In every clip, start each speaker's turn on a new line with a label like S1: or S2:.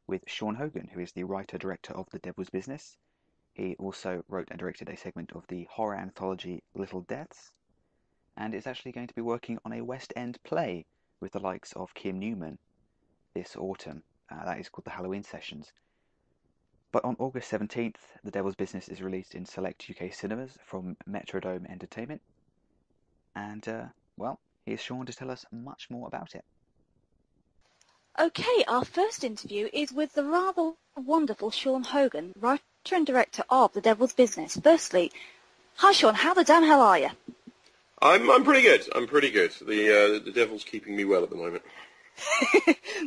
S1: with Sean Hogan, who is the writer-director of The Devil's Business. He also wrote and directed a segment of the horror anthology Little Deaths, and is actually going to be working on a West End play with the likes of Kim Newman this autumn. That is called The Halloween Sessions. But on August 17th, The Devil's Business is released in select UK cinemas from Metrodome Entertainment. And, well, here's Sean to tell us much more about it.
S2: Okay, our first interview is with the rather wonderful Sean Hogan, writer and director of The Devil's Business. Firstly, hi Sean, how the damn hell are you?
S3: I'm pretty good. I'm pretty good. The devil's keeping me well at the moment.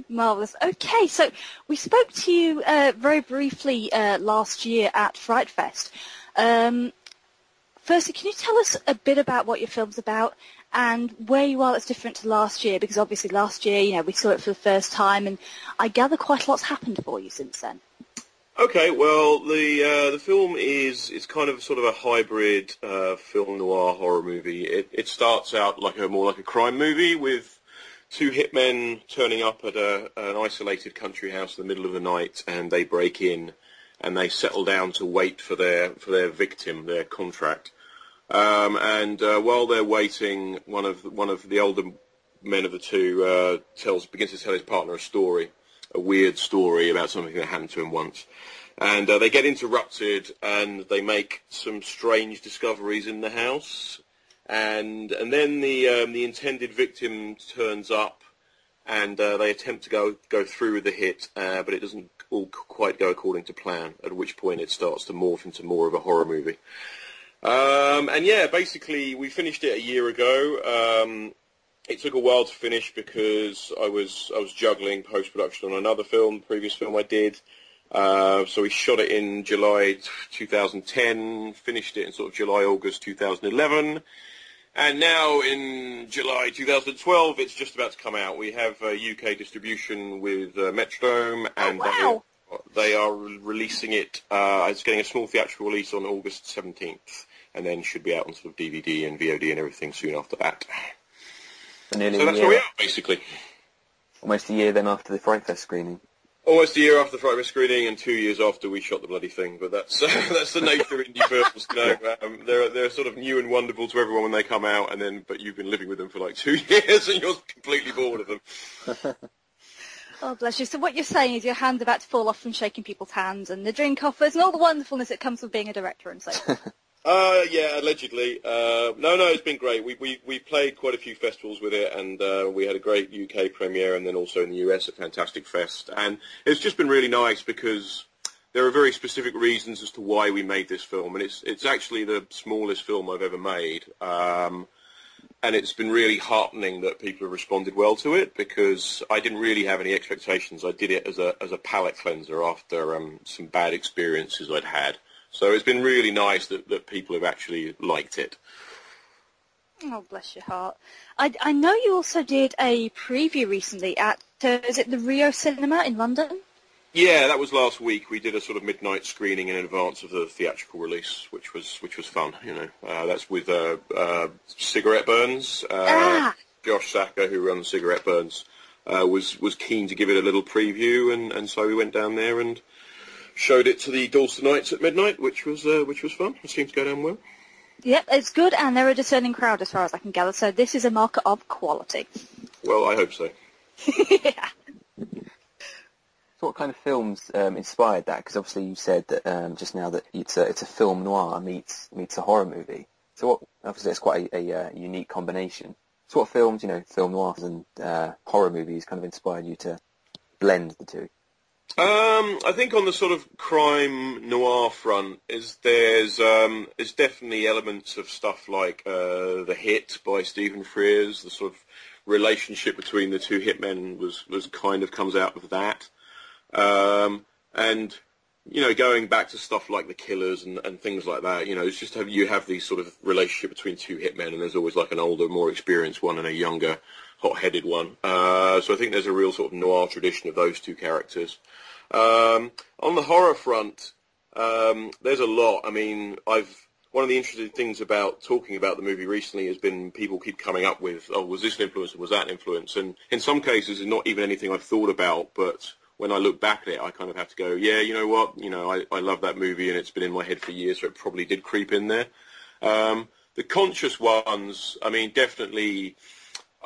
S2: Marvellous. Okay, so we spoke to you very briefly last year at Fright Fest. Firstly, can you tell us a bit about what your film's about and where you are that's different to last year? Because obviously last year, you know, we saw it for the first time, and I gather quite a lot's happened for you since then.
S3: Okay, well, the film is kind of sort of a hybrid film noir horror movie. It starts out more like a crime movie with two hitmen turning up at an isolated country house in the middle of the night, and they break in and they settle down to wait for their victim, their contract. And while they're waiting, one of the older men of the two begins to tell his partner a weird story about something that happened to him once. And they get interrupted, and they make some strange discoveries in the house. And then the intended victim turns up, and they attempt to go through with the hit, but it doesn't all quite go according to plan, at which point it starts to morph into more of a horror movie. And yeah, basically we finished it a year ago. It took a while to finish because I was juggling post-production on another film, the previous film I did. So we shot it in July 2010, finished it in sort of July, August 2011. And now in July 2012, it's just about to come out. We have UK distribution with Metrodome, and they are releasing it. It's getting a small theatrical release on August 17th, and then should be out on sort of DVD and VOD and everything soon after that.
S4: So
S3: that's where we are, basically.
S4: Almost a year then after the Fright Fest screening.
S3: Almost a year after the Fright Fest screening, and 2 years after we shot the bloody thing. But that's the nature of indie films. You know, they're sort of new and wonderful to everyone when they come out, but you've been living with them for like 2 years, and you're completely bored of them.
S2: Oh, bless you. So what you're saying is your hand's about to fall off from shaking people's hands, and the drink offers, and all the wonderfulness that comes with being a director and so forth.
S3: Yeah, allegedly. No, it's been great. We played quite a few festivals with it, and we had a great UK premiere, and then also in the US a fantastic fest. And it's just been really nice because there are very specific reasons as to why we made this film, and it's actually the smallest film I've ever made. And it's been really heartening that people have responded well to it, because I didn't really have any expectations. I did it as a palate cleanser after some bad experiences I'd had. So it's been really nice that people have actually liked it.
S2: Oh, bless your heart. I know you also did a preview recently at, is it the Rio Cinema in London?
S3: Yeah, that was last week. We did a sort of midnight screening in advance of the theatrical release, which was fun. You know, that's with Cigarette Burns. Josh Sacker, who runs Cigarette Burns, was keen to give it a little preview, and so we went down there and showed it to the Dalstonites at midnight, which was fun. It seemed to go down well. Yep,
S2: it's good, and they're a discerning crowd as far as I can gather, so this is a marker of quality.
S3: Well, I hope so.
S2: Yeah.
S4: So what kind of films inspired that? Because obviously you said that just now that it's a film noir meets a horror movie. So obviously it's quite a unique combination. So what films, film noirs and horror movies kind of inspired you to blend the two?
S3: I think on the sort of crime noir front there's definitely elements of stuff like The Hit by Stephen Frears. The sort of relationship between the two hitmen was kind of comes out of that. And going back to stuff like The Killers and things like that, it's just you have these sort of relationship between two hitmen, and there's always like an older, more experienced one and a younger, hot-headed one. So I think there's a real sort of noir tradition of those two characters. On the horror front, there's a lot. I mean, one of the interesting things about talking about the movie recently has been people keep coming up with, was this an influence or was that an influence? And in some cases, it's not even anything I've thought about, but when I look back at it, I kind of have to go, yeah, you know what, I love that movie and it's been in my head for years, so it probably did creep in there. The conscious ones, I mean, definitely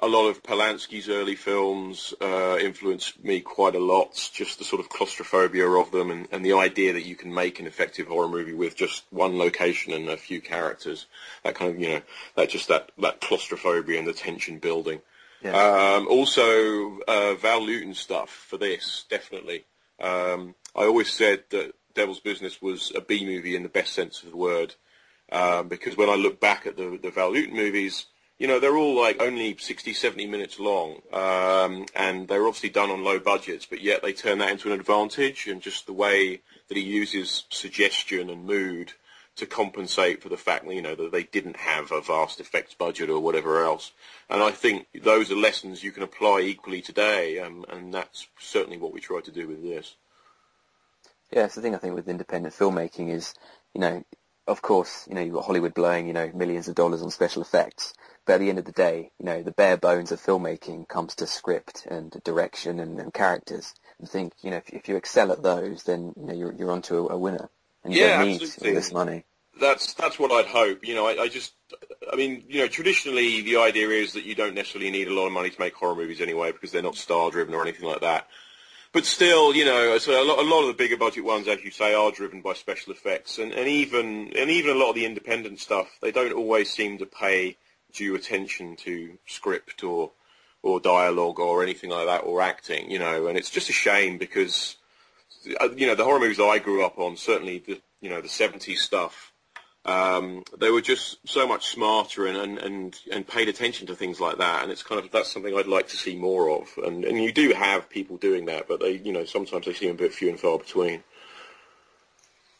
S3: a lot of Polanski's early films influenced me quite a lot, just the sort of claustrophobia of them and the idea that you can make an effective horror movie with just one location and a few characters. That kind of, that claustrophobia and the tension building. Yeah. Also, Val Lewton stuff for this, definitely. I always said that Devil's Business was a B movie in the best sense of the word, because when I look back at the Val Lewton movies, they're all like only 60, 70 minutes long, and they're obviously done on low budgets, but yet they turn that into an advantage, and just the way that he uses suggestion and mood to compensate for the fact that, that they didn't have a vast effects budget or whatever else. And I think those are lessons you can apply equally today, and that's certainly what we try to do with this.
S4: Yeah, that's the thing I think with independent filmmaking is, of course, you've got Hollywood blowing, millions of dollars on special effects. But at the end of the day, the bare bones of filmmaking comes to script and direction and characters. I think, if you excel at those, then, you're onto a winner. And you don't need all this money.
S3: That's what I'd hope. Traditionally the idea is that you don't necessarily need a lot of money to make horror movies anyway, because they're not star-driven or anything like that. But still, so a lot of the bigger budget ones, as you say, are driven by special effects, and even a lot of the independent stuff, they don't always seem to pay due attention to script or dialogue or anything like that, or acting, and it's just a shame because, the horror movies that I grew up on, certainly the 70s stuff, they were just so much smarter and paid attention to things like that, and that's something I'd like to see more of, and you do have people doing that, but they, sometimes they seem a bit few and far between.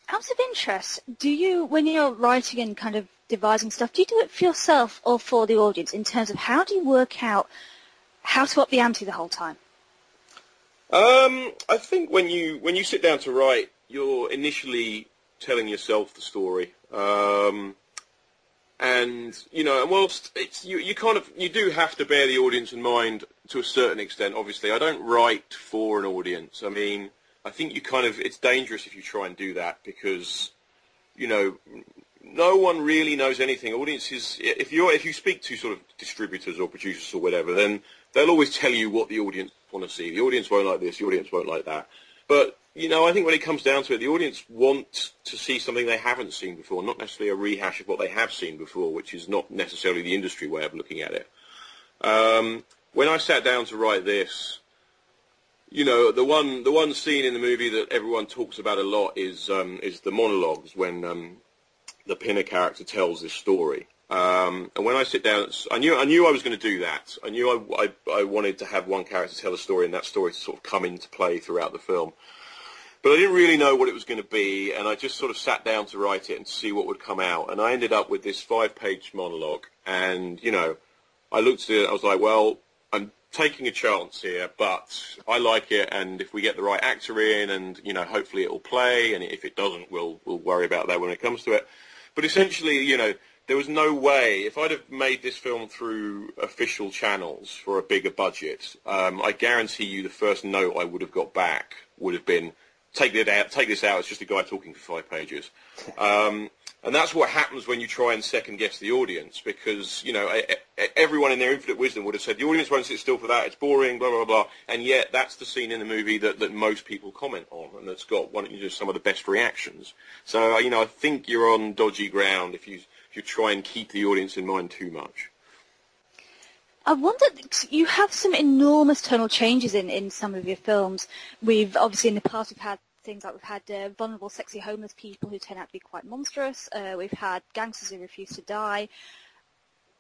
S2: Out of interest, do you, when you're writing and kind of devising stuff, do you do it for yourself or for the audience, in terms of how do you work out how to up the ante the whole time?
S3: I think when you sit down to write, you're initially telling yourself the story, and whilst you do have to bear the audience in mind to a certain extent. Obviously, I don't write for an audience. I mean, I think it's dangerous if you try and do that, because no one really knows anything. Audiences, if you speak to sort of distributors or producers or whatever, then they'll always tell you what the audience want to see. The audience won't like this, the audience won't like that. But, I think when it comes down to it, the audience want to see something they haven't seen before, not necessarily a rehash of what they have seen before, which is not necessarily the industry way of looking at it. When I sat down to write this, the one scene in the movie that everyone talks about a lot is the monologues when the Pinner character tells this story. And when I sit down, I knew I was going to do that. I knew I wanted to have one character tell a story, and that story to sort of come into play throughout the film. But I didn't really know what it was going to be, and I just sort of sat down to write it and see what would come out. And I ended up with this 5-page monologue, and I looked at it, I was like, well, I'm taking a chance here, but I like it, and if we get the right actor in, and hopefully it will play, and if it doesn't, we'll worry about that when it comes to it. But essentially, there was no way, if I'd have made this film through official channels for a bigger budget, I guarantee you the first note I would have got back would have been, take this out, it's just a guy talking for 5 pages. And that's what happens when you try and second-guess the audience, because, everyone in their infinite wisdom would have said, the audience won't sit still for that, it's boring, blah, blah, blah, and yet that's the scene in the movie that most people comment on, and that's got some of the best reactions. So, I think you're on dodgy ground if you try and keep the audience in mind too much.
S2: I wonder, you have some enormous tonal changes in some of your films. We've, obviously, in the past, we've had things like we've had vulnerable, sexy, homeless people who turn out to be quite monstrous. We've had gangsters who refuse to die.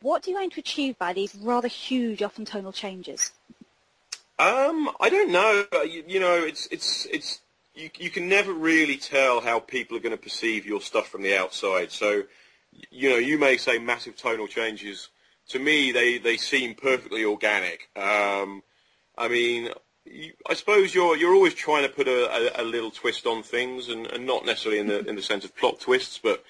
S2: What do you aim to achieve by these rather huge, often tonal changes?
S3: I don't know. You can never really tell how people are going to perceive your stuff from the outside. So, you may say massive tonal changes. To me, they seem perfectly organic. I mean, I suppose you're always trying to put a little twist on things, and not necessarily in the sense of plot twists, but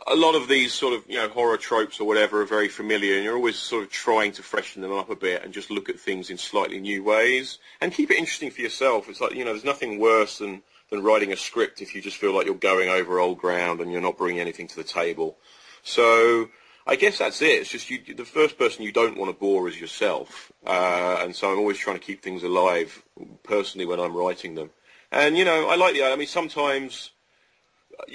S3: a lot of these sort of, horror tropes or whatever are very familiar, and you're always sort of trying to freshen them up a bit and just look at things in slightly new ways and keep it interesting for yourself. It's like, there's nothing worse than writing a script if you just feel like you're going over old ground and you're not bringing anything to the table. So I guess that's it. It's just the first person you don't want to bore is yourself. And so I'm always trying to keep things alive personally when I'm writing them. And, I like sometimes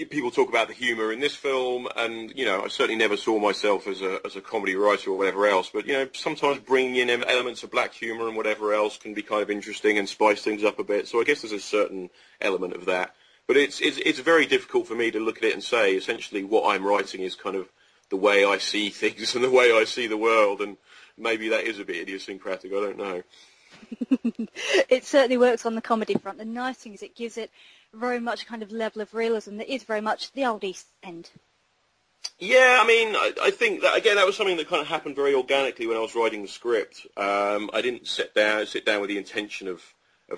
S3: people talk about the humour in this film, and I certainly never saw myself as a comedy writer or whatever else. But sometimes bringing in elements of black humour and whatever else can be kind of interesting and spice things up a bit. So I guess there's a certain element of that. But it's very difficult for me to look at it and say essentially what I'm writing is kind of the way I see things and the way I see the world. And maybe that is a bit idiosyncratic. I don't know.
S2: It certainly works on the comedy front. The nice thing is it gives it very much a kind of level of realism that is very much the old East End.
S3: Yeah, I think that, again, that was something that kind of happened very organically when I was writing the script. I didn't sit down with the intention of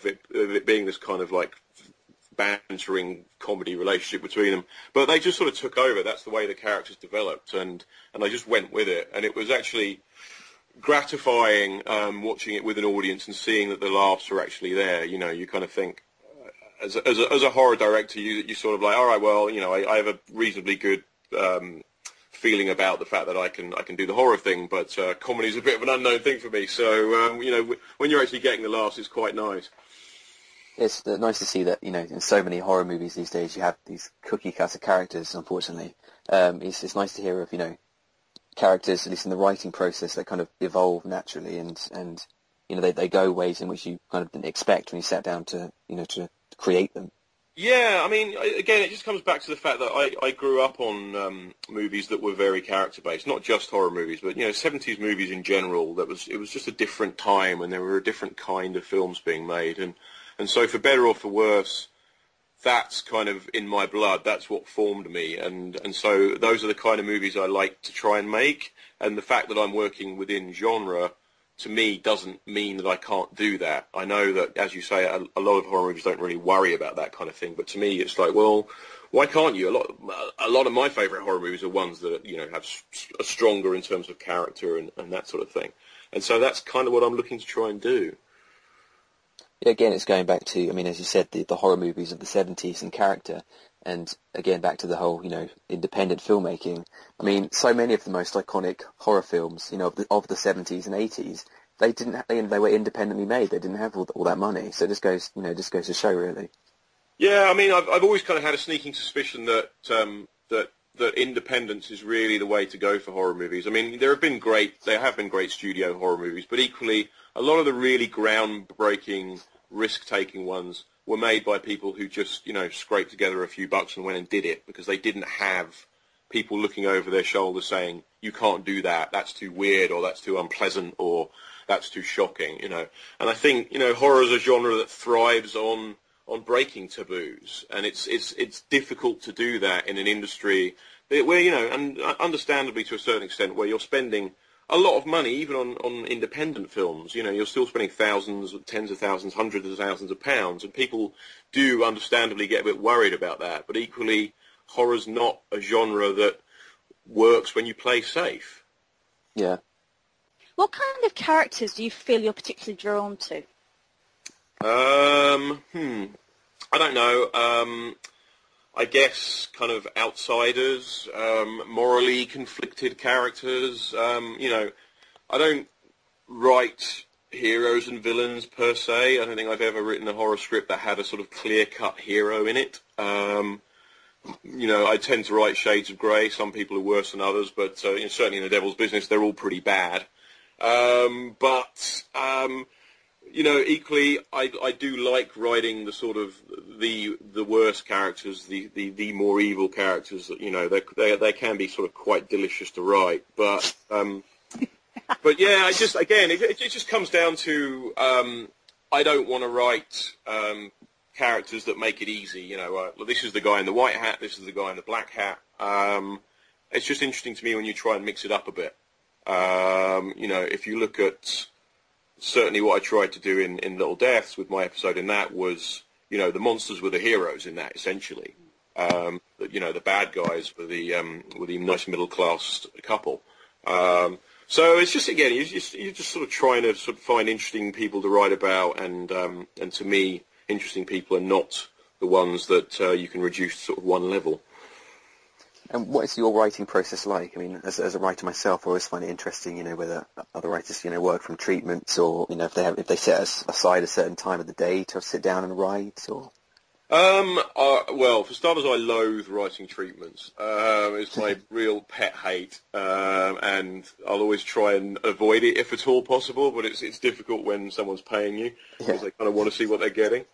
S3: it being this kind of like bantering comedy relationship between them, but they just sort of took over. That's the way the characters developed, and I just went with it, and it was actually gratifying watching it with an audience and seeing that the laughs are actually there. You kind of think, as a horror director, you sort of like, all right, well, I have a reasonably good feeling about the fact that I can do the horror thing, but comedy is a bit of an unknown thing for me. So when you're actually getting the laughs, it's quite nice.
S4: It's nice to see that, in so many horror movies these days you have these cookie-cutter characters, unfortunately. It's nice to hear of, characters, at least in the writing process, that kind of evolve naturally and they go ways in which you kind of didn't expect when you sat down to create them.
S3: Yeah, again, it just comes back to the fact that I grew up on movies that were very character-based, not just horror movies, but, 70s movies in general. It was just a different time, and there were a different kind of films being made. And so for better or for worse, that's kind of in my blood. That's what formed me. And so those are the kind of movies I like to try and make. And the fact that I'm working within genre, to me, doesn't mean that I can't do that. I know that, as you say, a lot of horror movies don't really worry about that kind of thing. But to me, it's like, well, why can't you? A lot of my favourite horror movies are ones that, have a stronger in terms of character and that sort of thing. And so that's kind of what I'm looking to try and do.
S4: Yeah, again, it's going back to, as you said, the horror movies of the 70s and character. And again, back to the whole, independent filmmaking. So many of the most iconic horror films, of the 70s and 80s, they were independently made. They didn't have all that money. So it just goes to show, really.
S3: Yeah, I've always kind of had a sneaking suspicion that independence is really the way to go for horror movies. There have been great studio horror movies, but equally, a lot of the really groundbreaking, risk-taking ones were made by people who just, scraped together a few bucks and went and did it because they didn't have people looking over their shoulder saying, you can't do that, that's too weird, or that's too unpleasant, or that's too shocking, And I think, horror is a genre that thrives on breaking taboos, and it's difficult to do that in an industry where, and understandably to a certain extent, where you're spending a lot of money, even on independent films. You're still spending thousands, tens of thousands, hundreds of thousands of pounds, and people do understandably get a bit worried about that. But equally, horror's not a genre that works when you play safe.
S4: Yeah.
S2: What kind of characters do you feel you're particularly drawn to?
S3: I don't know. I guess kind of outsiders, morally conflicted characters. I don't write heroes and villains per se. I don't think I've ever written a horror script that had a sort of clear-cut hero in it. I tend to write shades of grey. Some people are worse than others, but certainly in The Devil's Business, they're all pretty bad. Equally, I do like writing the sort of the worst characters, the more evil characters that, they can be sort of quite delicious to write. But yeah, it just comes down to, I don't want to write, characters that make it easy. This is the guy in the white hat, this is the guy in the black hat. It's just interesting to me when you try and mix it up a bit. If you look at certainly what I tried to do in Little Deaths with my episode in that was, the monsters were the heroes in that, essentially. The bad guys were the nice middle class couple. So it's just, again, you're just sort of trying to sort of find interesting people to write about, and to me, interesting people are not the ones that you can reduce to sort of one level.
S4: And what is your writing process like? I mean, as a writer myself, I always find it interesting, whether other writers, work from treatments, or if they set aside a certain time of the day to sit down and write, or.
S3: Well, for starters, I loathe writing treatments. It's my real pet hate, and I'll always try and avoid it if at all possible. But it's difficult when someone's paying you, because they kind of want to see what they're getting.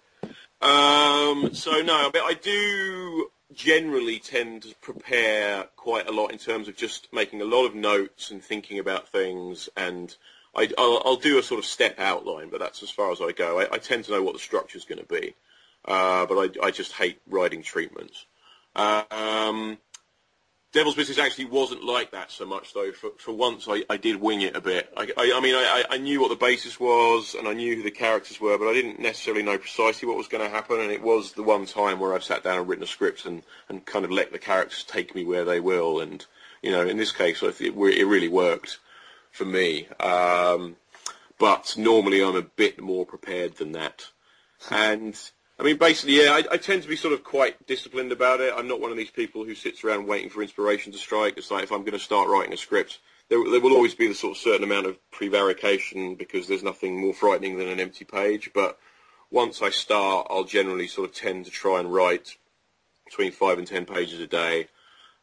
S3: So no, I do generally tend to prepare quite a lot in terms of just making a lot of notes and thinking about things, and I'll do a sort of step outline, but that's as far as I go. I tend to know what the structure's going to be. But I just hate writing treatments. Devil's Business actually wasn't like that so much, though. For once, I did wing it a bit. I knew what the basis was, and I knew who the characters were, but I didn't necessarily know precisely what was going to happen, and it was the one time where I've sat down and written a script and kind of let the characters take me where they will, and, in this case, it really worked for me. But normally I'm a bit more prepared than that. And basically, yeah, I tend to be sort of quite disciplined about it. I'm not one of these people who sits around waiting for inspiration to strike. It's like, if I'm going to start writing a script, there will always be the sort of certain amount of prevarication, because there's nothing more frightening than an empty page. But once I start, I'll generally sort of tend to try and write between 5 and 10 pages a day,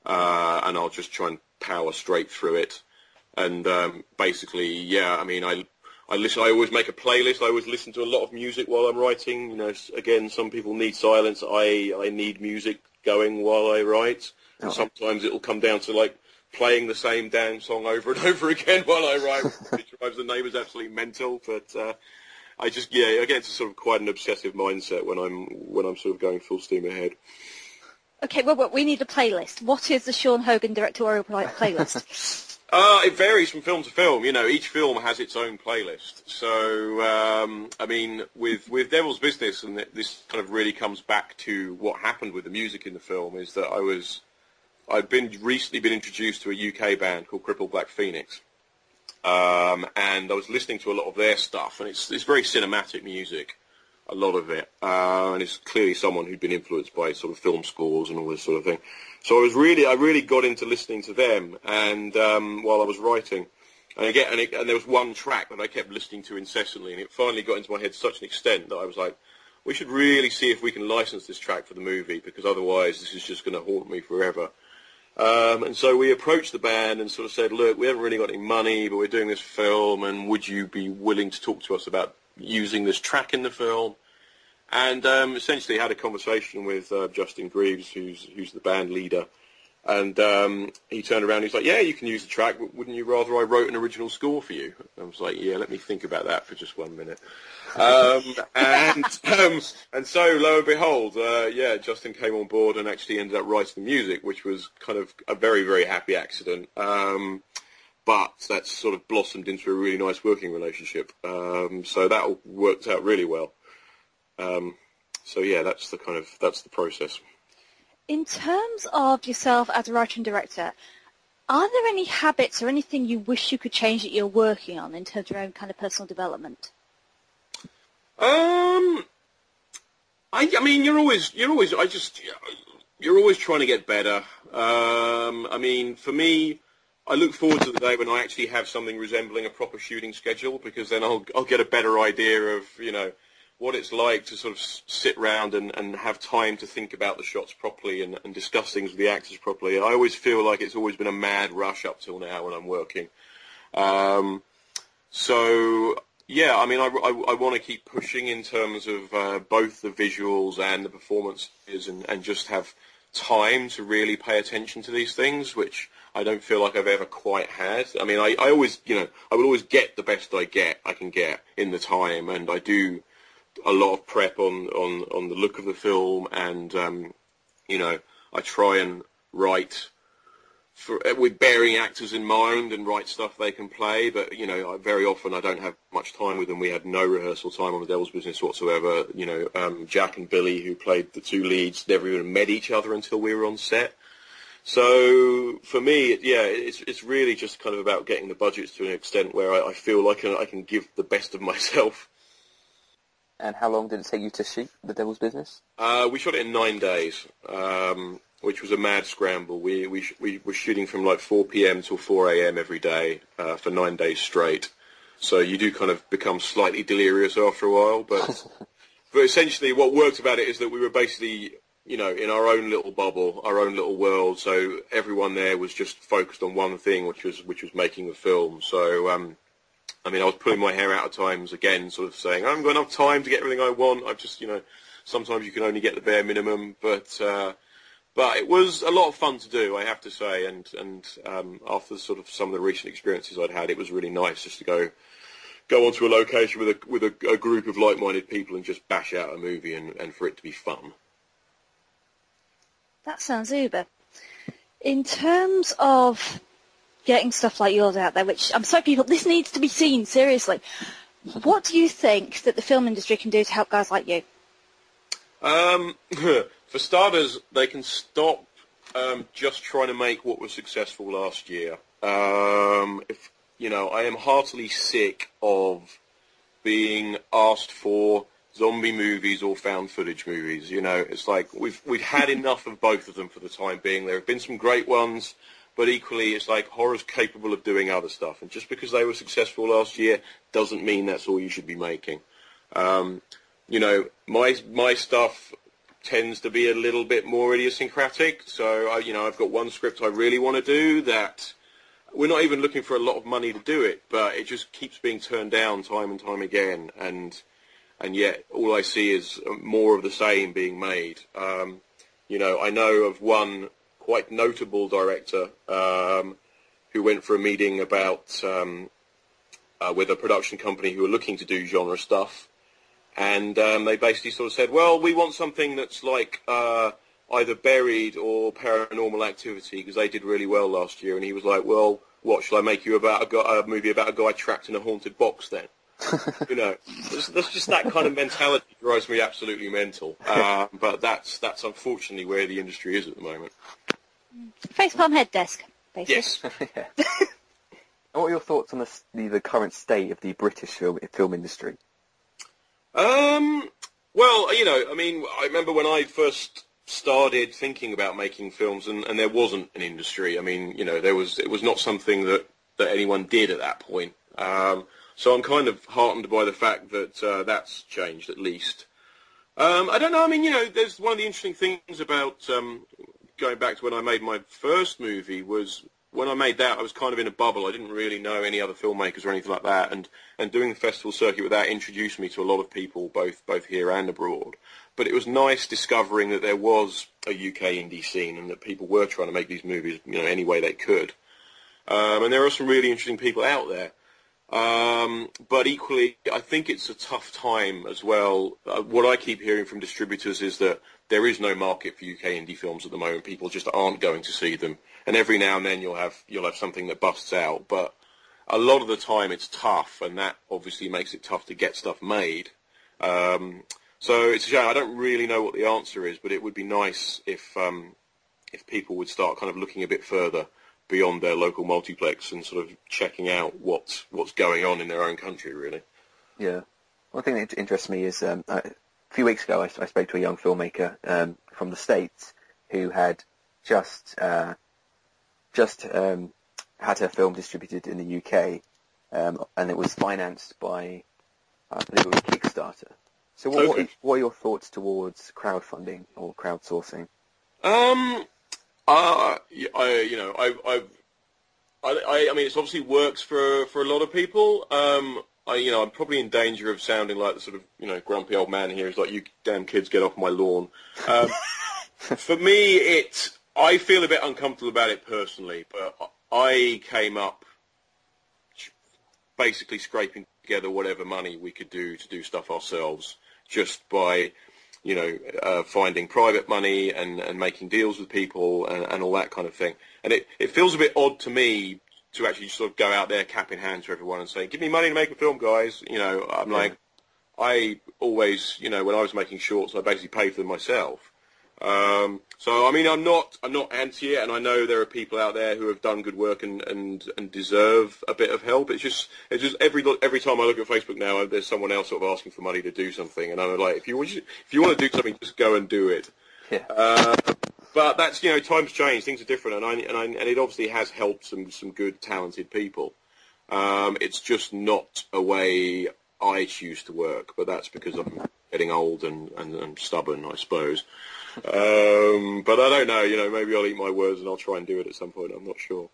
S3: and I'll just try and power straight through it. And basically, yeah, I always make a playlist. I always listen to a lot of music while I'm writing. Again, some people need silence. I need music going while I write. And sometimes it'll come down to, like, playing the same damn song over and over again while I write, which drives the neighbours absolutely mental. But I get into sort of quite an obsessive mindset when I'm sort of going full steam ahead.
S2: Okay, well, we need a playlist. What is the Sean Hogan directorial playlist?
S3: It varies from film to film. Each film has its own playlist. So, with Devil's Business, and this kind of really comes back to what happened with the music in the film, is that I'd recently been introduced to a UK band called Crippled Black Phoenix, and I was listening to a lot of their stuff, and it's very cinematic music, a lot of it, and it's clearly someone who'd been influenced by sort of film scores and all this sort of thing. So I really got into listening to them, and while I was writing, and there was one track that I kept listening to incessantly, and it finally got into my head to such an extent that I was like, we should really see if we can license this track for the movie, because otherwise this is just going to haunt me forever. And so we approached the band and sort of said, look, we haven't really got any money, but we're doing this film, and would you be willing to talk to us about using this track in the film? And essentially had a conversation with Justin Greaves, who's the band leader, and he turned around and he's like, yeah, you can use the track, but wouldn't you rather I wrote an original score for you? I was like, yeah, let me think about that for just 1 minute. And so, lo and behold, Justin came on board and actually ended up writing the music, which was kind of a very, very happy accident. But that's sort of blossomed into a really nice working relationship. So that all worked out really well. So yeah, that's the process.
S2: In terms of yourself as a writer and director, are there any habits or anything you wish you could change that you're working on in terms of your own kind of personal development?
S3: You're always trying to get better. For me, I look forward to the day when I actually have something resembling a proper shooting schedule, because then I'll get a better idea of, what it's like to sort of sit round and have time to think about the shots properly and discuss things with the actors properly. I always feel like it's always been a mad rush up till now when I'm working. I want to keep pushing in terms of both the visuals and the performances, and just have time to really pay attention to these things, which I don't feel like I've ever quite had. I will always get the best I can get in the time, and I do a lot of prep on the look of the film, and I try and write with bearing actors in mind and write stuff they can play. But very often I don't have much time with them. We had no rehearsal time on The Devil's Business whatsoever. Jack and Billy, who played the two leads, never even met each other until we were on set. So for me, it's really just kind of about getting the budgets to an extent where I feel like I can give the best of myself.
S4: And how long did it take you to shoot The Devil's Business?
S3: We shot it in 9 days, which was a mad scramble. We were shooting from like 4 p.m. till 4 a.m. every day for 9 days straight. So you do kind of become slightly delirious after a while. But essentially what worked about it is that we were basically, in our own little bubble, our own little world. So everyone there was just focused on one thing, which was making the film. So, I was pulling my hair out at times, again, sort of saying, I haven't got enough time to get everything I want. I've just, sometimes you can only get the bare minimum. But it was a lot of fun to do, I have to say. And after sort of some of the recent experiences I'd had, it was really nice just to go onto a location with a group of like-minded people and just bash out a movie and for it to be fun.
S2: That sounds uber. In terms of getting stuff like yours out there, which I'm sorry people, this needs to be seen, seriously. What do you think that the film industry can do to help guys like you?
S3: For starters, they can stop just trying to make what was successful last year. I am heartily sick of being asked for zombie movies or found footage movies. It's like we've had enough of both of them for the time being. There have been some great ones, but equally it's like horror's capable of doing other stuff, and just because they were successful last year doesn't mean that's all you should be making. My stuff tends to be a little bit more idiosyncratic, so I've got one script I really want to do that we're not even looking for a lot of money to do it, but it just keeps being turned down time and time again, and yet all I see is more of the same being made. I know of one quite notable director who went for a meeting about with a production company who were looking to do genre stuff, and they basically sort of said, well, we want something that's like either Buried or Paranormal Activity, because they did really well last year. And he was like, well, what, shall I make you about a movie about a guy trapped in a haunted box then? That's just that kind of mentality drives me absolutely mental. But that's unfortunately where the industry is at the moment.
S2: Facepalm head desk, basically.
S3: Yes.
S4: Yeah. And what are your thoughts on the current state of the British film industry?
S3: Well, I remember when I first started thinking about making films, and there wasn't an industry. It was not something that anyone did at that point. So I'm kind of heartened by the fact that that's changed, at least. I don't know. There's one of the interesting things about going back to when I made my first movie was when I made that, I was kind of in a bubble. I didn't really know any other filmmakers or anything like that, and doing the festival circuit with that introduced me to a lot of people, both here and abroad. But it was nice discovering that there was a UK indie scene and that people were trying to make these movies, any way they could. And there are some really interesting people out there. But equally, I think it's a tough time as well. What I keep hearing from distributors is that there is no market for UK indie films at the moment. People just aren't going to see them. And every now and then you'll have something that busts out. But a lot of the time it's tough, and that obviously makes it tough to get stuff made. So it's a shame. I don't really know what the answer is, but it would be nice if people would start kind of looking a bit further beyond their local multiplex and sort of checking out what's going on in their own country, really. Yeah.
S4: One thing that interests me is a few weeks ago I spoke to a young filmmaker from the States who had just had her film distributed in the UK, and it was financed by, I believe it was Kickstarter. So what are your thoughts towards crowdfunding or crowdsourcing?
S3: It's obviously works for a lot of people. I'm probably in danger of sounding like the sort of, grumpy old man here who's like, you damn kids, get off my lawn. For me, I feel a bit uncomfortable about it personally, but I came up basically scraping together whatever money we could do to do stuff ourselves, just by, finding private money and making deals with people and all that kind of thing. And it feels a bit odd to me to actually sort of go out there cap in hand to everyone and say, give me money to make a film, guys. I'm like, I always, when I was making shorts, I basically paid for them myself. So I mean, I'm not anti it, and I know there are people out there who have done good work and deserve a bit of help. It's just every time I look at Facebook now, there's someone else sort of asking for money to do something, and I'm like, if you want to do something, just go and do it.
S4: Yeah.
S3: But that's times change, things are different, and it obviously has helped some good talented people. It's just not a way I choose to work, but that's because I'm getting old and stubborn, I suppose. But I don't know, maybe I'll eat my words and I'll try and do it at some point. I'm not sure.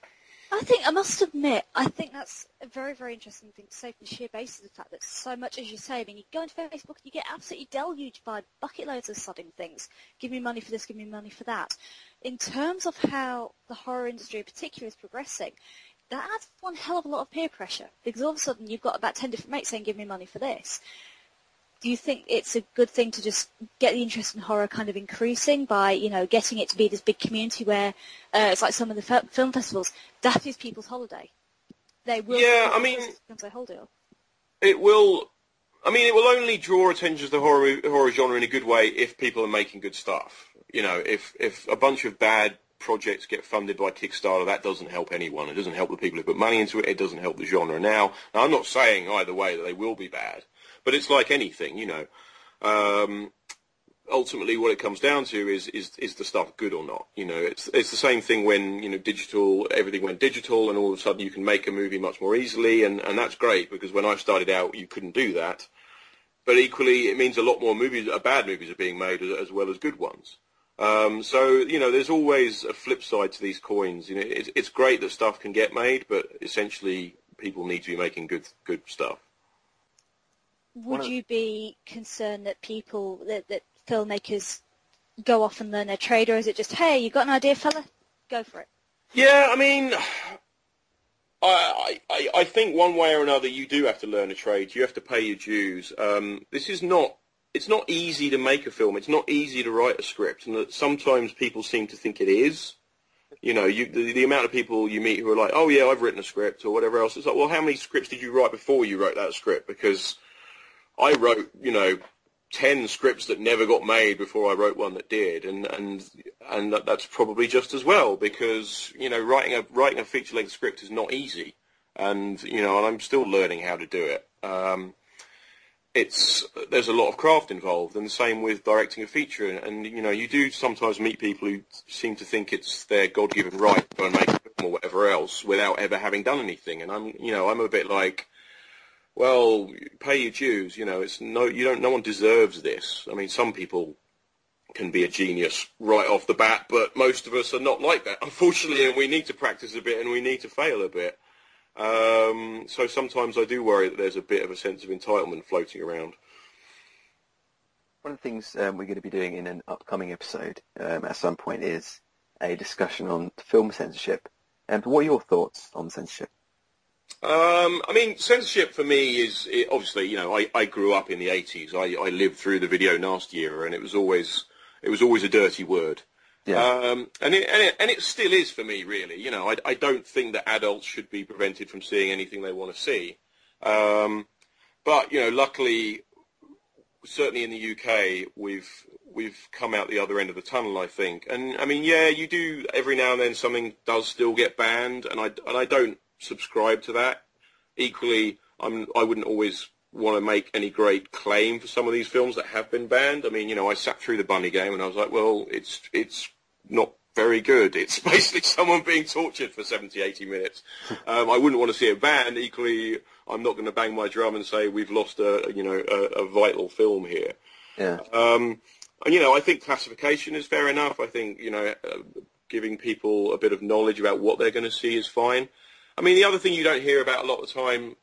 S2: I must admit, I think that's a very, very interesting thing to say from the sheer basis of the fact that so much, as you say, I mean, you go into Facebook and you get absolutely deluged by bucket loads of sodding things. Give me money for this, give me money for that. In terms of how the horror industry in particular is progressing, that adds one hell of a lot of peer pressure, because all of a sudden you've got about 10 different mates saying, give me money for this. Do you think it's a good thing to just get the interest in horror kind of increasing by, getting it to be this big community where it's like some of the film festivals, that is people's holiday. They will.
S3: Yeah, I mean,
S2: their holiday.
S3: It will. I mean, it will only draw attention to the horror genre in a good way if people are making good stuff. If a bunch of bad projects get funded by Kickstarter, that doesn't help anyone. It doesn't help the people who put money into it. It doesn't help the genre. Now I'm not saying either way that they will be bad. But it's like anything, ultimately what it comes down to is the stuff good or not? It's the same thing when, everything went digital and all of a sudden you can make a movie much more easily, and that's great, because when I started out you couldn't do that. But equally it means a lot more bad movies are being made as well as good ones. So, there's always a flip side to these coins. It's great that stuff can get made, but essentially people need to be making good stuff.
S2: Would you be concerned that that filmmakers go off and learn their trade, or is it just, hey, you got an idea, fella? Go for it.
S3: Yeah, I mean, I think one way or another you do have to learn a trade. You have to pay your dues. It's not easy to make a film. It's not easy to write a script, and that sometimes people seem to think it is. The amount of people you meet who are like, oh yeah, I've written a script or whatever else. It's like, well, how many scripts did you write before you wrote that script? Because I wrote, 10 scripts that never got made before I wrote one that did, and that's probably just as well, because writing a feature-length script is not easy, and and I'm still learning how to do it. There's a lot of craft involved, and the same with directing a feature, and you do sometimes meet people who seem to think it's their God-given right to go and make a film or whatever else without ever having done anything, and I'm a bit like, well, pay your dues. No one deserves this. I mean, some people can be a genius right off the bat, but most of us are not like that, unfortunately, and we need to practice a bit and we need to fail a bit. So sometimes I do worry that there's a bit of a sense of entitlement floating around.
S4: One of the things we're going to be doing in an upcoming episode at some point is a discussion on film censorship. But what are your thoughts on censorship?
S3: I mean, censorship for me is obviously, I grew up in the 80s. I lived through the video nasty era, and it was always a dirty word. Yeah. And it still is for me, really. I don't think that adults should be prevented from seeing anything they want to see. But luckily, certainly in the UK, we've come out the other end of the tunnel, I think. And I mean, yeah, you do every now and then something does still get banned, and I don't subscribe to that. Equally, I wouldn't always want to make any great claim for some of these films that have been banned. I mean, I sat through the Bunny Game and I was like, well, it's not very good. It's basically someone being tortured for 70, 80 minutes. I wouldn't want to see it banned. Equally, I'm not going to bang my drum and say we've lost a vital film here.
S4: Yeah.
S3: I think classification is fair enough. I think, giving people a bit of knowledge about what they're going to see is fine. I mean, the other thing you don't hear about a lot of the time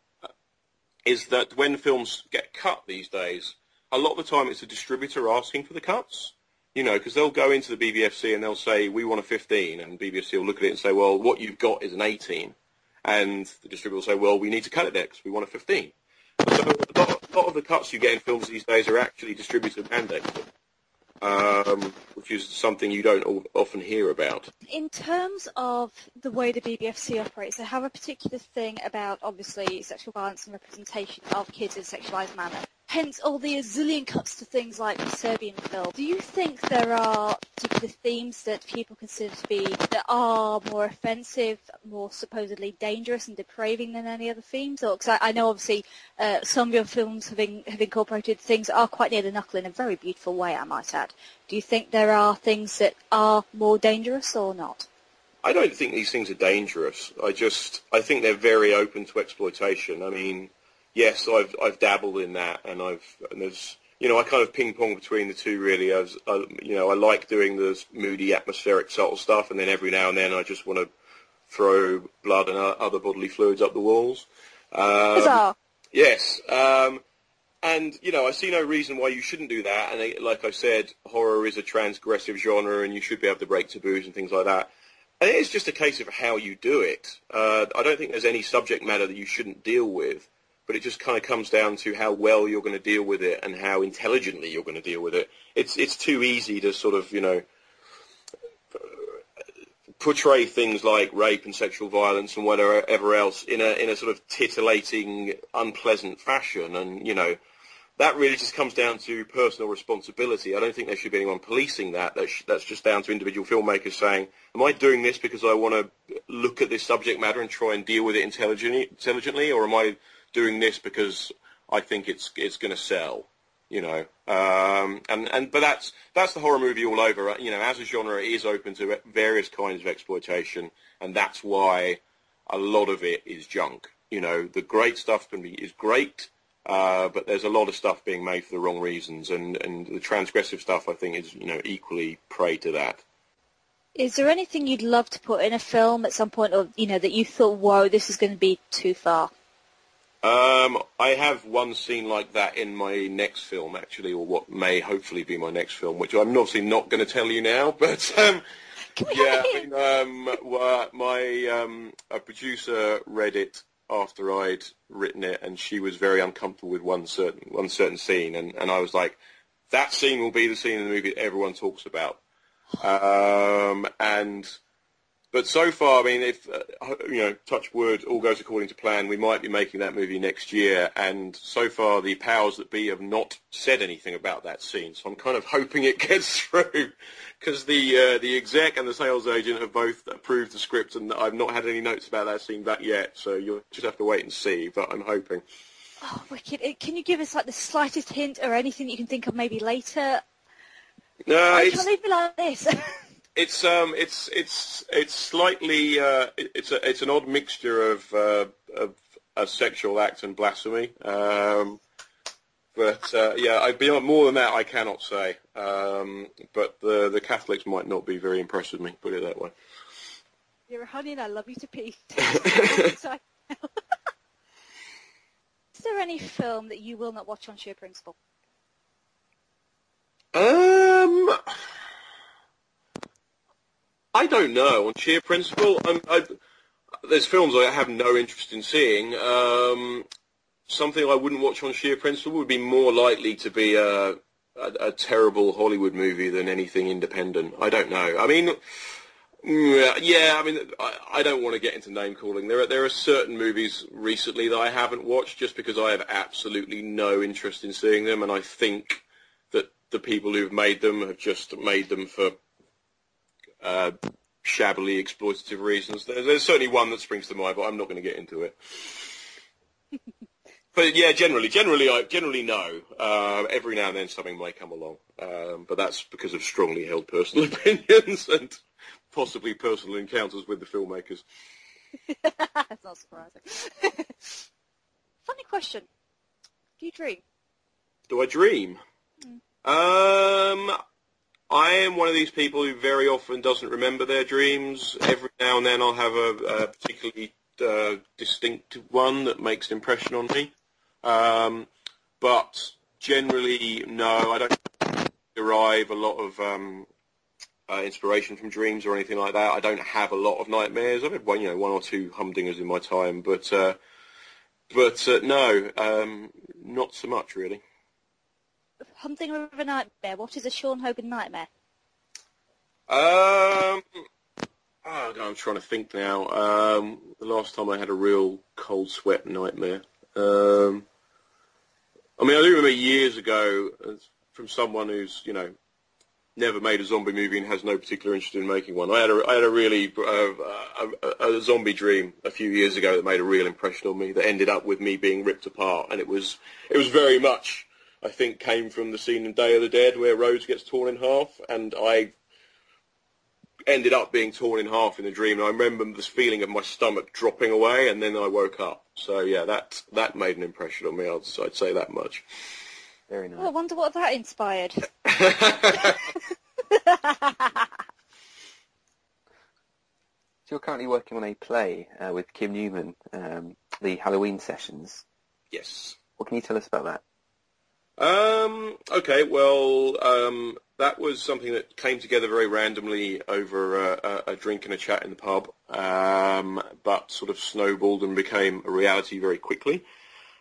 S3: is that when films get cut these days, a lot of the time it's a distributor asking for the cuts, because they'll go into the BBFC and they'll say, we want a 15, and BBFC will look at it and say, well, what you've got is an 18. And the distributor will say, well, we need to cut it there because we want a 15. So a lot of the cuts you get in films these days are actually distributor mandated. which is something you don't often hear about.
S2: In terms of the way the BBFC operates, they have a particular thing about, obviously, sexual violence and representation of kids in a sexualised manner. Hence all the zillion cuts to things like the Serbian film. Do you think there are particular themes that people consider to be that are more offensive, more supposedly dangerous and depraving than any other themes? Or because I know obviously some of your films have incorporated things that are quite near the knuckle in a very beautiful way, I might add. Do you think there are things that are more dangerous or not?
S3: I don't think these things are dangerous. I think they're very open to exploitation. I mean, yes, I've dabbled in that, and there's I kind of ping pong between the two really. I like doing the moody, atmospheric, subtle stuff, and then every now and then I just want to throw blood and other bodily fluids up the walls.
S2: Bizarre.
S3: Yes, and I see no reason why you shouldn't do that. And like I said, horror is a transgressive genre, and you should be able to break taboos and things like that. And it's just a case of how you do it. I don't think there's any subject matter that you shouldn't deal with. But it just kind of comes down to how well you're going to deal with it and how intelligently you're going to deal with it. It's too easy to sort of, portray things like rape and sexual violence and whatever else in a sort of titillating, unpleasant fashion. And, that really just comes down to personal responsibility. I don't think there should be anyone policing that. That's just down to individual filmmakers saying, am I doing this because I want to look at this subject matter and try and deal with it intelligently, or am I doing this because I think it's going to sell, but that's the horror movie all over. As a genre, it is open to various kinds of exploitation, and that's why a lot of it is junk. The great stuff is great, but there's a lot of stuff being made for the wrong reasons, and the transgressive stuff, I think, is equally prey to that.
S2: Is there anything you'd love to put in a film at some point, or that you thought, whoa, this is going to be too far?
S3: I have one scene like that in my next film, actually, or what may hopefully be my next film, which I'm obviously not going to tell you now. But a producer read it after I'd written it, and she was very uncomfortable with one certain scene, and I was like, that scene will be the scene in the movie that everyone talks about. But so far, I mean, if, touch wood, all goes according to plan, we might be making that movie next year. And so far, the powers that be have not said anything about that scene. So I'm kind of hoping it gets through, because the exec and the sales agent have both approved the script, and I've not had any notes about that scene back yet. So you'll just have to wait and see, but I'm hoping.
S2: Oh, wicked. Can you give us, the slightest hint or anything that you can think of maybe later?
S3: No,
S2: I can't leave me like this.
S3: It's slightly it's an odd mixture of a sexual act and blasphemy, but beyond more than that I cannot say. But the Catholics might not be very impressed with me, put it that way.
S2: You're a honey and I love you to pieces. Is there any film that you will not watch on sheer principle?
S3: I don't know. On sheer principle, there's films I have no interest in seeing. Something I wouldn't watch on sheer principle would be more likely to be a terrible Hollywood movie than anything independent. I don't know. I mean, I don't want to get into name calling. There are certain movies recently that I haven't watched just because I have absolutely no interest in seeing them, and I think that the people who've made them have just made them for shabbily exploitative reasons. There's certainly one that springs to mind, but I'm not going to get into it. But yeah, generally no. Every now and then something might come along, but that's because of strongly held personal opinions and possibly personal encounters with the filmmakers.
S2: That's not surprising. Funny question. Do you dream?
S3: Do I dream? I am one of these people who very often doesn't remember their dreams. Every now and then I'll have a particularly distinct one that makes an impression on me. But generally, no, I don't derive a lot of inspiration from dreams or anything like that. I don't have a lot of nightmares. I've had one or two humdingers in my time, but no, not so much really.
S2: Hunting of a Nightmare. What is a Sean Hogan nightmare?
S3: Oh, I'm trying to think now. The last time I had a real cold sweat nightmare. I mean, I do remember years ago from someone who's, never made a zombie movie and has no particular interest in making one. I had a really a zombie dream a few years ago that made a real impression on me. That ended up with me being ripped apart, and it was very much, I think, came from the scene in Day of the Dead where Rhodes gets torn in half, and I ended up being torn in half in the dream. And I remember this feeling of my stomach dropping away, and then I woke up. So yeah, that made an impression on me. I'd say that much.
S4: Very nice.
S2: Oh, I wonder what that inspired.
S4: So you're currently working on a play with Kim Newman, the Halloween sessions.
S3: Yes.
S4: What can you tell us about that?
S3: Okay, well, that was something that came together very randomly over a drink and a chat in the pub, but sort of snowballed and became a reality very quickly.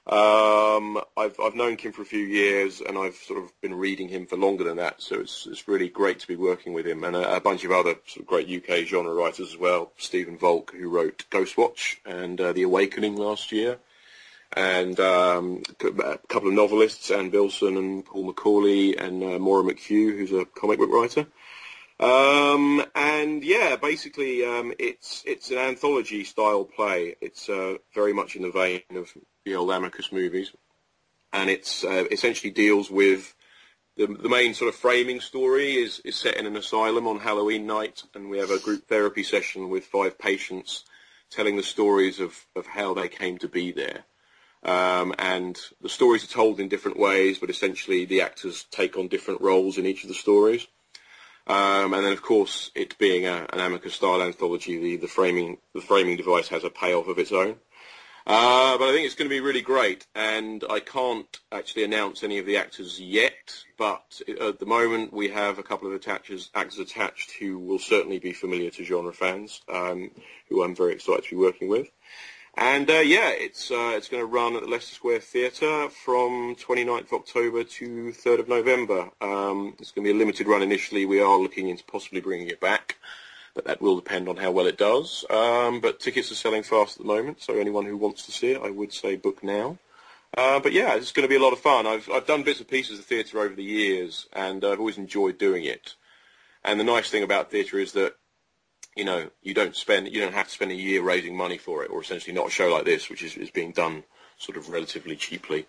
S3: I've known Kim for a few years, and I've sort of been reading him for longer than that, so it's really great to be working with him, and a bunch of other sort of great UK genre writers as well. Stephen Volk, who wrote Ghostwatch and The Awakening last year, and a couple of novelists, Anne Bilson and Paul Macaulay, and Maura McHugh, who's a comic book writer. And yeah, basically, it's an anthology style play. It's very much in the vein of the old Amicus movies, and it's essentially deals with the main sort of framing story is set in an asylum on Halloween night, and we have a group therapy session with 5 patients telling the stories of how they came to be there. And the stories are told in different ways, but essentially the actors take on different roles in each of the stories. And then, of course, it being an Amicus-style anthology, the framing device has a payoff of its own. But I think it's going to be really great, and I can't actually announce any of the actors yet, but at the moment we have a couple of actors attached who will certainly be familiar to genre fans, who I'm very excited to be working with. And yeah, it's going to run at the Leicester Square Theatre from 29th of October to 3rd of November. It's going to be a limited run initially. We are looking into possibly bringing it back, but that will depend on how well it does. But tickets are selling fast at the moment, so anyone who wants to see it, I would say book now. But yeah, it's going to be a lot of fun. I've done bits and pieces of theatre over the years, and I've always enjoyed doing it. And the nice thing about theatre is that you don't have to spend a year raising money for it, or essentially not a show like this, which is being done sort of relatively cheaply.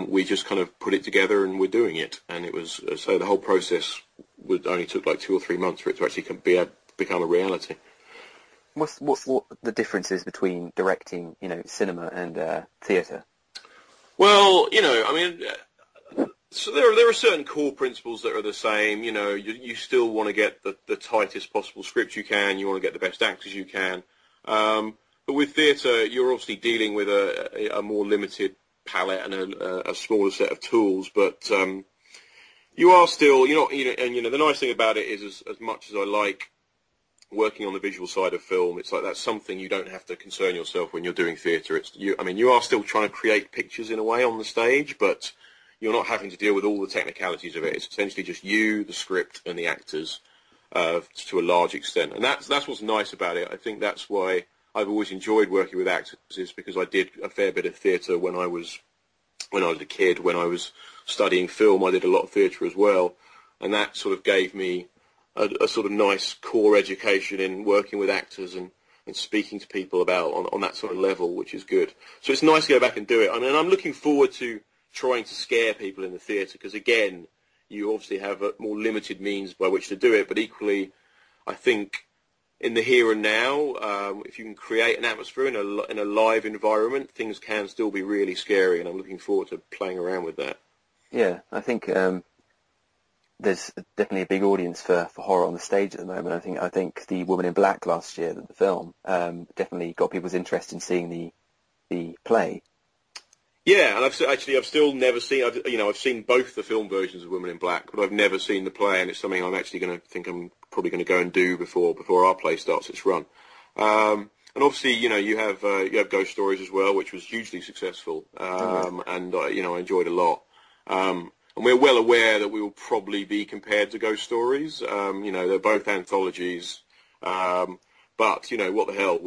S3: We just kind of put it together and we're doing it. And it was, so the whole process only took like 2 or 3 months for it to actually become a reality.
S4: What the difference is between directing, cinema and theatre?
S3: Well, I mean, so there are certain core principles that are the same. You still want to get the tightest possible script you can. You want to get the best actors you can. But with theatre, you're obviously dealing with a more limited palette and a smaller set of tools. But you are still, and the nice thing about it is, as much as I like working on the visual side of film, it's like that's something you don't have to concern yourself when you're doing theatre. You are still trying to create pictures in a way on the stage, but you're not having to deal with all the technicalities of it. It's essentially just you, the script, and the actors to a large extent. And that's what's nice about it. I think that's why I've always enjoyed working with actors, is because I did a fair bit of theatre when I was a kid. When I was studying film, I did a lot of theatre as well. And that sort of gave me a sort of nice core education in working with actors and speaking to people about on that sort of level, which is good. So it's nice to go back and do it. I mean, I'm looking forward to trying to scare people in the theatre, because again, you obviously have a more limited means by which to do it, but equally, I think in the here and now, if you can create an atmosphere in a live environment, things can still be really scary, and I'm looking forward to playing around with that.
S4: Yeah, I think there's definitely a big audience for horror on the stage at the moment. I think The Woman in Black last year, the film, definitely got people's interest in seeing the play.
S3: Yeah, and I've still never seen. I've seen both the film versions of Women in Black, but I've never seen the play, and it's something I'm actually I'm probably going to go and do before our play starts its run. And obviously, you have Ghost Stories as well, which was hugely successful, and I enjoyed a lot. and we're well aware that we will probably be compared to Ghost Stories. They're both anthologies. But, what the hell,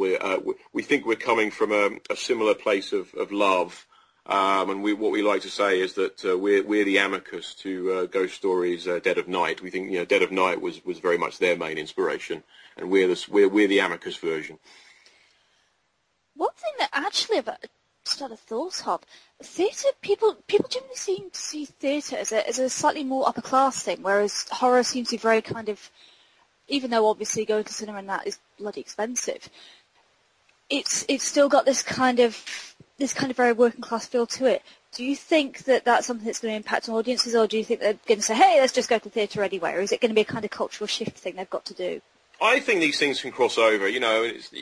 S3: we think we're coming from a similar place of love, and what we like to say is that we're the amicus to Ghost Stories' Dead of Night. We think, Dead of Night was very much their main inspiration, and we're the amicus version.
S2: One thing that actually I've just had a thought of, theatre, people generally seem to see theatre as a slightly more upper class thing, whereas horror seems to be very kind of, even though obviously going to cinema and that is bloody expensive, it's still got this kind of very working class feel to it. Do you think that that's something that's going to impact on audiences, or do you think they're going to say, hey, let's just go to theatre anyway, or is it going to be a kind of cultural shift thing they've got to do?
S3: I think these things can cross over. Yes,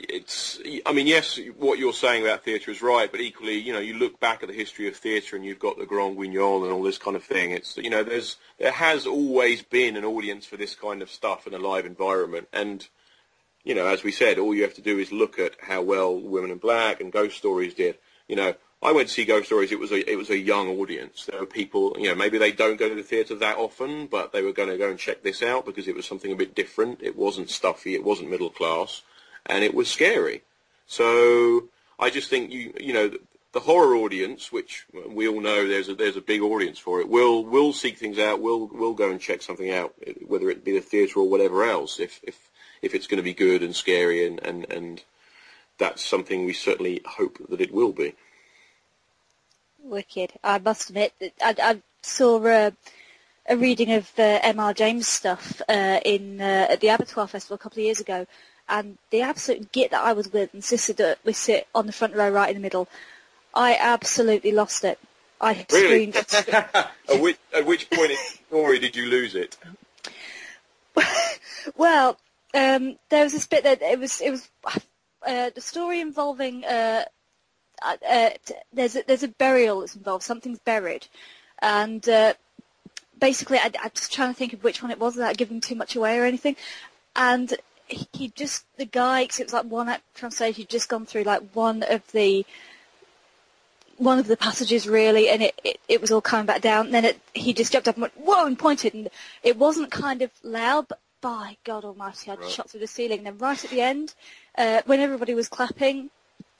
S3: what you're saying about theatre is right, but equally, you look back at the history of theatre and you've got the Grand Guignol and all this kind of thing. There has always been an audience for this kind of stuff in a live environment, and as we said, all you have to do is look at how well Women in Black and Ghost Stories did. I went to see Ghost Stories. It was a young audience. There were people, maybe they don't go to the theatre that often, but they were going to go and check this out because it was something a bit different. It wasn't stuffy. It wasn't middle class, and it was scary. So I just think the horror audience, which we all know there's a big audience for it, will seek things out. Will go and check something out, whether it be the theatre or whatever else. If it's going to be good and scary, and that's something we certainly hope that it will be.
S2: Wicked. I must admit that I saw a reading of M.R. James' stuff at the Abattoir Festival a couple of years ago, and the absolute git that I was with insisted that we sit on the front row right in the middle. I absolutely lost it. I
S3: Really?
S2: screamed.
S3: At which point in the story did you lose it?
S2: Well, there was this bit that it was the story involving there's a burial that's involved. Something's buried, and basically I'm just trying to think of which one it was without giving too much away or anything. And the guy, cause it was like one act translation, he'd just gone through like one of the passages really, and it was all coming back down. And then he just jumped up and went, whoa, and pointed, and it wasn't kind of loud, but by God Almighty, I'd shot through the ceiling. And then right at the end, when everybody was clapping,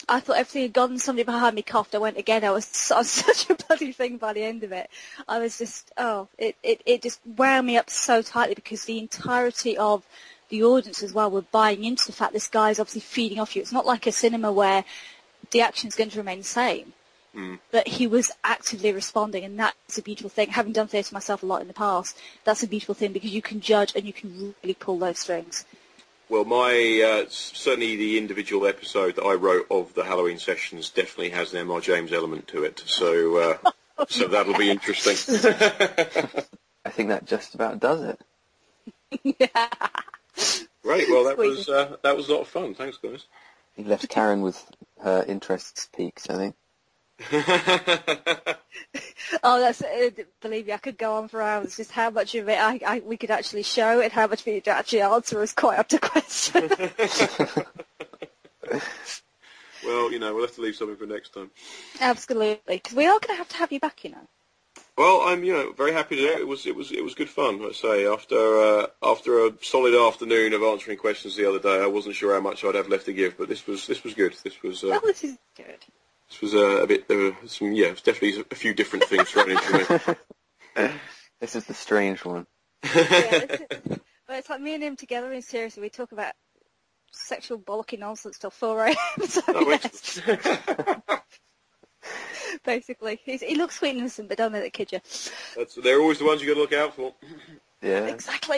S2: I thought everything had gone, and somebody behind me coughed. I went again. I was such a bloody thing by the end of it. I was just, it just wound me up so tightly, because the entirety of the audience as well were buying into the fact this guy's obviously feeding off you. It's not like a cinema where the action's going to remain the same, but he was actively responding, and that's a beautiful thing. Having done theatre myself a lot in the past, that's a beautiful thing, because you can judge and you can really pull those strings.
S3: Well, certainly the individual episode that I wrote of the Halloween sessions definitely has an M.R. James element to it, so so that'll be interesting.
S4: I think that just about does it.
S2: Yeah.
S3: Great. Well, that was a lot of fun. Thanks, guys.
S4: You left Karen with her interests peaked, I think.
S2: Oh, that's believe me, I could go on for hours. Just how much of it we could actually show, and how much of it to actually answer is quite up to question.
S3: Well, we'll have to leave something for next time.
S2: Absolutely, because we are going to have you back,
S3: Well, I'm very happy to do it. It was good fun. Let's say after a solid afternoon of answering questions the other day, I wasn't sure how much I'd have left to give, but this was good. This was
S2: this is good.
S3: This was a bit. There were some. Yeah, it's definitely a few different things thrown into it.
S4: This is the strange one.
S2: Well, it's like me and him together, and seriously, we talk about sexual bollocky nonsense till 4 a.m. So yes. Basically, he looks sweet and innocent, but don't let it kid you.
S3: They're always the ones you got to look out for.
S4: Yeah.
S2: Exactly.